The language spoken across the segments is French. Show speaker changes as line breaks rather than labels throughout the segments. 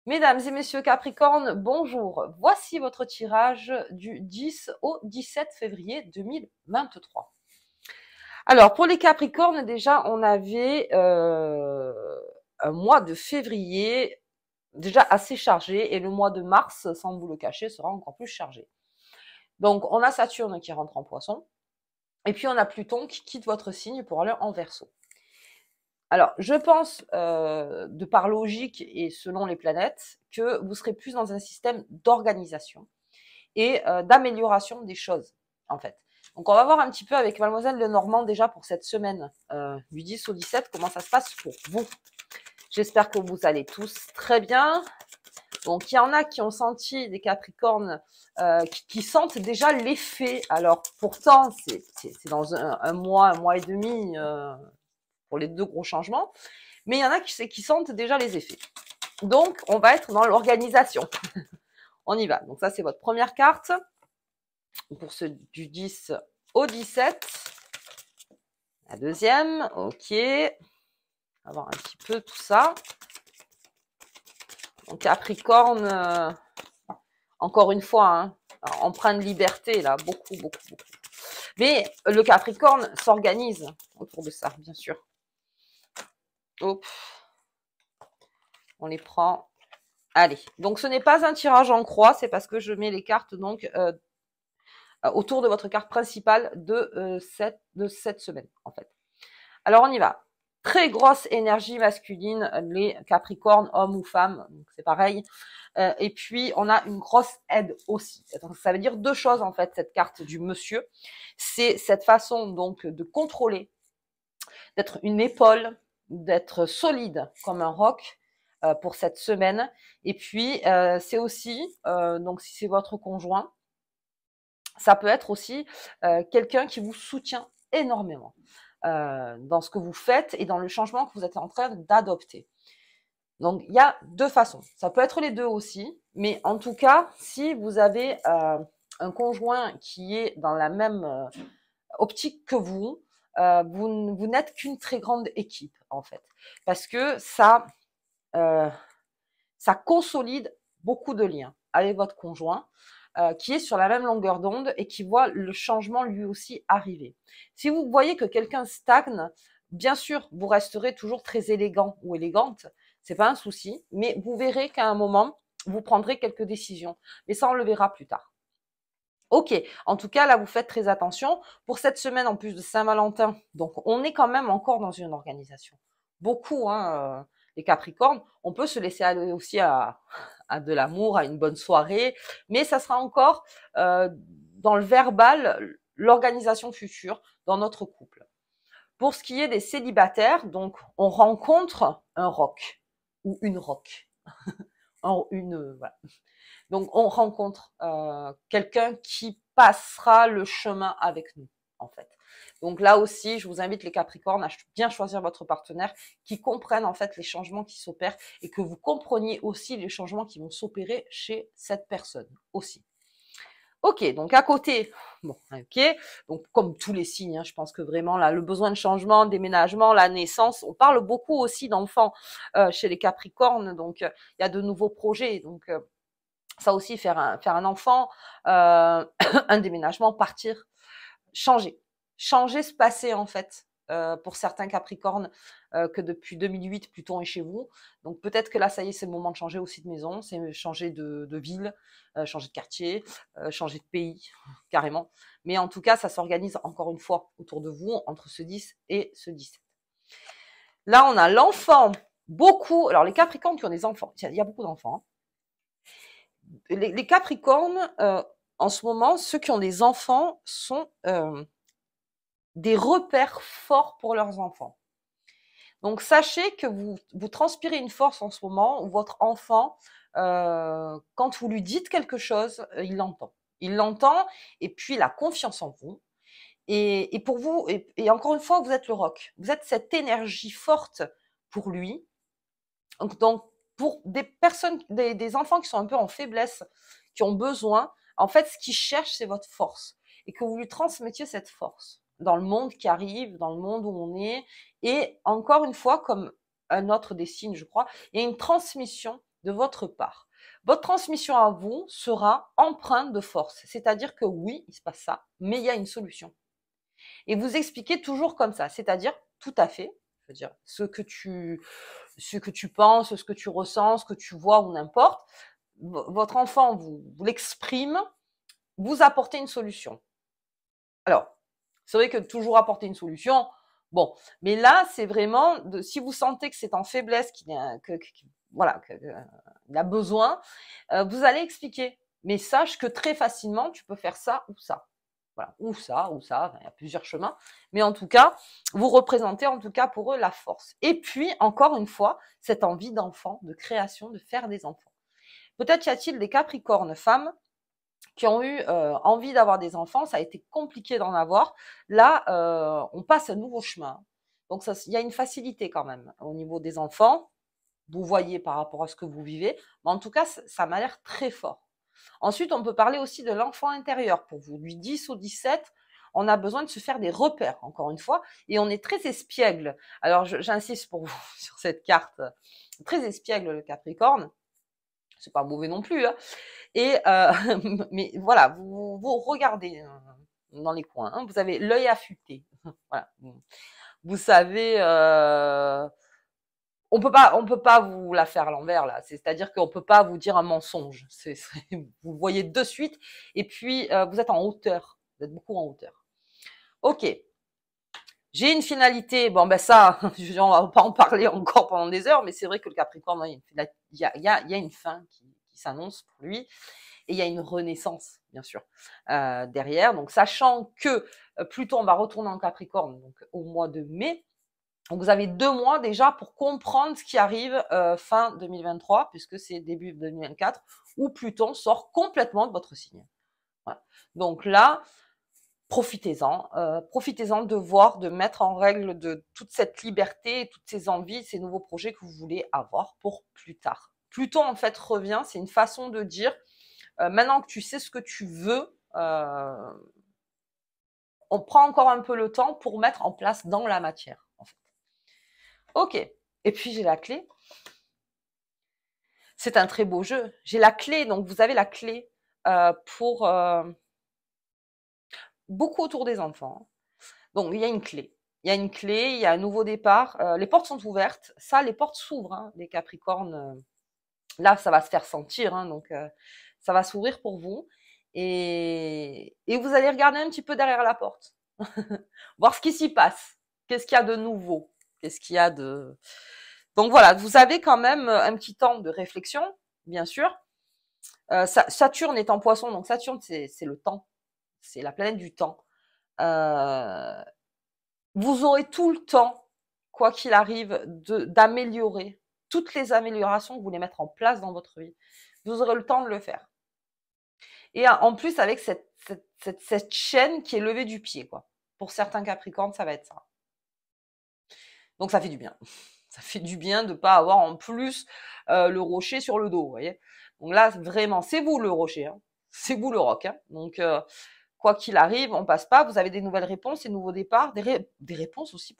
Mesdames et messieurs Capricorne, bonjour. Voici votre tirage du 10 au 17 février 2023. Alors, pour les Capricornes, déjà, on avait un mois de février déjà assez chargé et le mois de mars, sans vous le cacher, sera encore plus chargé. Donc, on a Saturne qui rentre en Poisson et puis on a Pluton qui quitte votre signe pour aller en Verseau. Alors, je pense, de par logique et selon les planètes, que vous serez plus dans un système d'organisation et d'amélioration des choses, en fait. Donc, on va voir un petit peu avec Mademoiselle Lenormand déjà pour cette semaine, du 10 au 17, comment ça se passe pour vous. J'espère que vous allez tous très bien. Donc, il y en a qui ont senti des Capricornes qui sentent déjà l'effet. Alors, pourtant, c'est dans un mois et demi pour les deux gros changements. Mais il y en a qui sentent déjà les effets. Donc, on va être dans l'organisation. On y va. Donc, ça, c'est votre première carte. Pour ceux du 10 au 17. La deuxième, ok. On va voir un petit peu tout ça. Donc, Capricorne, encore une fois, hein, empreinte de liberté, là, beaucoup. Mais le Capricorne s'organise autour de ça, bien sûr. Hop. On les prend. Allez. Donc, ce n'est pas un tirage en croix, c'est parce que je mets les cartes, donc, autour de votre carte principale de cette semaine, en fait. Alors, on y va. Très grosse énergie masculine, les Capricornes, hommes ou femmes, donc c'est pareil. Et puis, on a une grosse aide aussi. Donc, ça veut dire deux choses, en fait, cette carte du monsieur. C'est cette façon, donc, de contrôler, d'être une épaule, d'être solide comme un roc pour cette semaine. Et puis, c'est aussi, donc, si c'est votre conjoint, ça peut être aussi quelqu'un qui vous soutient énormément dans ce que vous faites et dans le changement que vous êtes en train d'adopter. Donc, il y a deux façons. Ça peut être les deux aussi, mais en tout cas, si vous avez un conjoint qui est dans la même optique que vous, vous n'êtes qu'une très grande équipe, en fait. Parce que ça consolide beaucoup de liens avec votre conjoint. Qui est sur la même longueur d'onde et qui voit le changement lui aussi arriver. Si vous voyez que quelqu'un stagne, bien sûr, vous resterez toujours très élégant ou élégante, c'est pas un souci, mais vous verrez qu'à un moment, vous prendrez quelques décisions. Mais ça, on le verra plus tard. Ok, en tout cas, là, vous faites très attention. Pour cette semaine, en plus de Saint-Valentin, donc on est quand même encore dans une organisation. Beaucoup, hein, les Capricornes, on peut se laisser aller aussi à de l'amour, à une bonne soirée, mais ça sera encore dans le verbal, l'organisation future dans notre couple. Pour ce qui est des célibataires, donc on rencontre un roc ou une roc, voilà. Donc, on rencontre quelqu'un qui passera le chemin avec nous, en fait. Donc là aussi, je vous invite les Capricornes à bien choisir votre partenaire qui comprenne en fait les changements qui s'opèrent et que vous compreniez aussi les changements qui vont s'opérer chez cette personne aussi. Ok, donc à côté, bon, ok, donc comme tous les signes, hein, je pense que vraiment là, le besoin de changement, déménagement, la naissance, on parle beaucoup aussi d'enfants chez les Capricornes, donc il y a de nouveaux projets, donc ça aussi, faire un enfant, un déménagement, partir, changer. Changer, se passer en fait. Pour certains Capricornes, que depuis 2008, Pluton est chez vous. Donc peut-être que là, ça y est, c'est le moment de changer aussi de maison, c'est changer de ville, changer de quartier, changer de pays, carrément. Mais en tout cas, ça s'organise encore une fois autour de vous, entre ce 10 et ce 17. Là, on a l'enfant. Beaucoup, alors les Capricornes qui ont des enfants, il y a beaucoup d'enfants, hein. Les Capricornes, en ce moment, ceux qui ont des enfants sont des repères forts pour leurs enfants. Donc, sachez que vous transpirez une force en ce moment où votre enfant, quand vous lui dites quelque chose, il l'entend. Il l'entend et puis il a confiance en vous. Et pour vous, et encore une fois, vous êtes le roc. Vous êtes cette énergie forte pour lui. Donc pour des personnes, des enfants qui sont un peu en faiblesse, qui ont besoin, en fait, ce qu'ils cherchent, c'est votre force. Et que vous lui transmettiez cette force dans le monde qui arrive, dans le monde où on est. Et encore une fois, comme un autre des signes, je crois, il y a une transmission de votre part. Votre transmission à vous sera empreinte de force. C'est-à-dire que oui, il se passe ça, mais il y a une solution. Et vous expliquez toujours comme ça, c'est-à-dire tout à fait, je veux dire, ce que tu penses, ce que tu ressens, ce que tu vois ou n'importe. Votre enfant vous l'exprime, vous apportez une solution. Alors, c'est vrai que toujours apporter une solution, bon, mais là, c'est vraiment, si vous sentez que c'est en faiblesse, voilà, qu'il a besoin, vous allez expliquer. Mais sache que très facilement, tu peux faire ça ou ça. Voilà, ou ça, enfin, il y a plusieurs chemins. Mais en tout cas, vous représentez en tout cas pour eux la force. Et puis, encore une fois, cette envie d'enfant, de création, de faire des enfants. Peut-être y a-t-il des Capricornes femmes qui ont eu envie d'avoir des enfants, ça a été compliqué d'en avoir. Là, on passe un nouveau chemin. Donc, il y a une facilité quand même au niveau des enfants. Vous voyez par rapport à ce que vous vivez. Mais en tout cas, ça m'a l'air très fort. Ensuite, on peut parler aussi de l'enfant intérieur. Pour vous, du 10 au 17, on a besoin de se faire des repères, encore une fois, et on est très espiègle. Alors, j'insiste pour vous sur cette carte, très espiègle le Capricorne. C'est pas mauvais non plus, hein. Et mais voilà, vous regardez dans les coins, hein, vous avez l'œil affûté. Voilà. Vous savez, on peut pas vous la faire à l'envers là. C'est-à-dire qu'on peut pas vous dire un mensonge. Vous voyez de suite. Et puis vous êtes en hauteur. Vous êtes beaucoup en hauteur. Ok. J'ai une finalité. Bon ben ça, on va pas en parler encore pendant des heures, mais c'est vrai que le Capricorne, il y a une fin qui s'annonce pour lui. Et il y a une renaissance, bien sûr, derrière. Donc, sachant que Pluton va retourner en Capricorne donc, au mois de mai. Donc, vous avez 2 mois déjà pour comprendre ce qui arrive fin 2023, puisque c'est début 2024, où Pluton sort complètement de votre signe. Voilà. Donc là, profitez-en. Profitez-en de voir, de mettre en règle de toute cette liberté, toutes ces envies, ces nouveaux projets que vous voulez avoir pour plus tard. Pluton, en fait, revient. C'est une façon de dire maintenant que tu sais ce que tu veux, on prend encore un peu le temps pour mettre en place dans la matière, en fait. Ok. Et puis j'ai la clé. C'est un très beau jeu. J'ai la clé, donc vous avez la clé pour beaucoup autour des enfants. Donc il y a une clé. Il y a une clé, il y a un nouveau départ. Les portes sont ouvertes. Ça, les portes s'ouvrent. Hein, les Capricornes, là, ça va se faire sentir. Hein, donc ça va s'ouvrir pour vous. Et vous allez regarder un petit peu derrière la porte. Voir ce qui s'y passe. Qu'est-ce qu'il y a de nouveau? Qu'est-ce qu'il y a de... Donc voilà, vous avez quand même un petit temps de réflexion, bien sûr. Saturne est en poisson, donc Saturne, c'est le temps. C'est la planète du temps. Vous aurez tout le temps, quoi qu'il arrive, d'améliorer toutes les améliorations que vous voulez mettre en place dans votre vie. Vous aurez le temps de le faire. Et en plus, avec cette chaîne qui est levée du pied, quoi. Pour certains Capricornes, ça va être ça. Donc ça fait du bien. Ça fait du bien de ne pas avoir en plus le rocher sur le dos, vous voyez. Donc là, vraiment, c'est vous le rocher, hein. C'est vous le roc. Hein. Donc, quoi qu'il arrive, on passe pas. Vous avez des nouvelles réponses, des nouveaux départs, des réponses aussi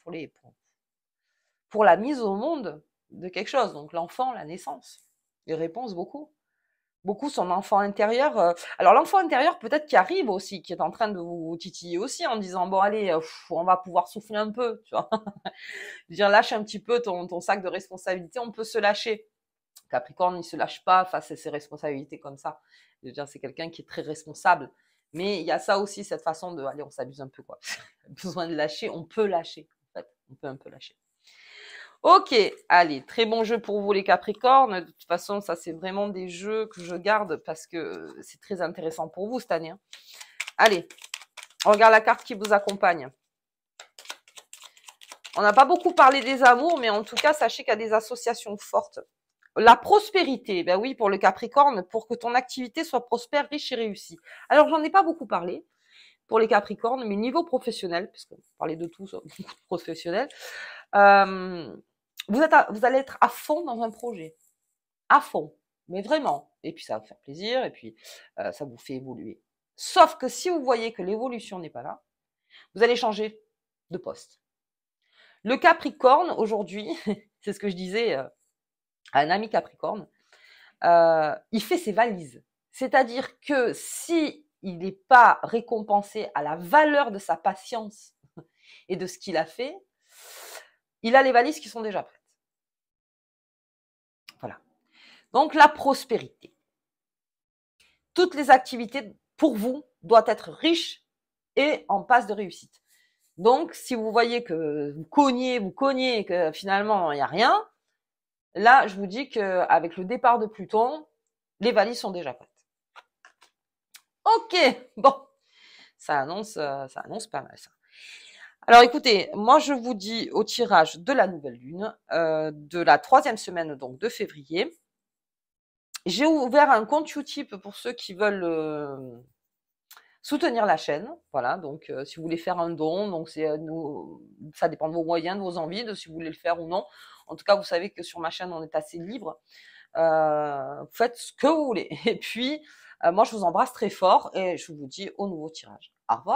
pour la mise au monde de quelque chose. Donc l'enfant, la naissance. Des réponses, beaucoup. Beaucoup son enfant intérieur. Alors l'enfant intérieur peut-être qui arrive aussi, qui est en train de vous titiller aussi en disant bon allez, on va pouvoir souffler un peu, tu vois. Dire lâche un petit peu ton sac de responsabilité, on peut se lâcher. Capricorne, il se lâche pas face à ses responsabilités comme ça. Je veux dire, c'est quelqu'un qui est très responsable. Mais il y a ça aussi, cette façon de, allez, on s'abuse un peu, quoi. Besoin de lâcher, on peut lâcher, en fait. On peut un peu lâcher. Ok, allez, très bon jeu pour vous les Capricornes. De toute façon, ça c'est vraiment des jeux que je garde parce que c'est très intéressant pour vous cette année. Hein. Allez, on regarde la carte qui vous accompagne. On n'a pas beaucoup parlé des amours, mais en tout cas, sachez qu'il y a des associations fortes. La prospérité, ben oui, pour le Capricorne, pour que ton activité soit prospère, riche et réussie. Alors, j'en ai pas beaucoup parlé pour les Capricornes, mais niveau professionnel, puisqu'on parlait de tout, beaucoup de professionnel, vous allez être à fond dans un projet. À fond. Mais vraiment. Et puis, ça va vous faire plaisir, et puis, ça vous fait évoluer. Sauf que si vous voyez que l'évolution n'est pas là, vous allez changer de poste. Le Capricorne, aujourd'hui, c'est ce que je disais à un ami Capricorne, il fait ses valises. C'est-à-dire que si il n'est pas récompensé à la valeur de sa patience et de ce qu'il a fait, il a les valises qui sont déjà prêtes. Voilà. Donc la prospérité. Toutes les activités pour vous doivent être riches et en passe de réussite. Donc si vous voyez que vous cognez et que finalement il n'y a rien, là je vous dis qu'avec le départ de Pluton, les valises sont déjà prêtes. Ok, bon, ça annonce pas mal ça. Alors écoutez, moi je vous dis au tirage de la nouvelle lune, de la 3e semaine donc de février. J'ai ouvert un compte Utip pour ceux qui veulent soutenir la chaîne. Voilà, donc si vous voulez faire un don, donc ça dépend de vos moyens, de vos envies, de si vous voulez le faire ou non. En tout cas, vous savez que sur ma chaîne, on est assez libre. Faites ce que vous voulez. Et puis, moi, je vous embrasse très fort et je vous dis au nouveau tirage. Au revoir.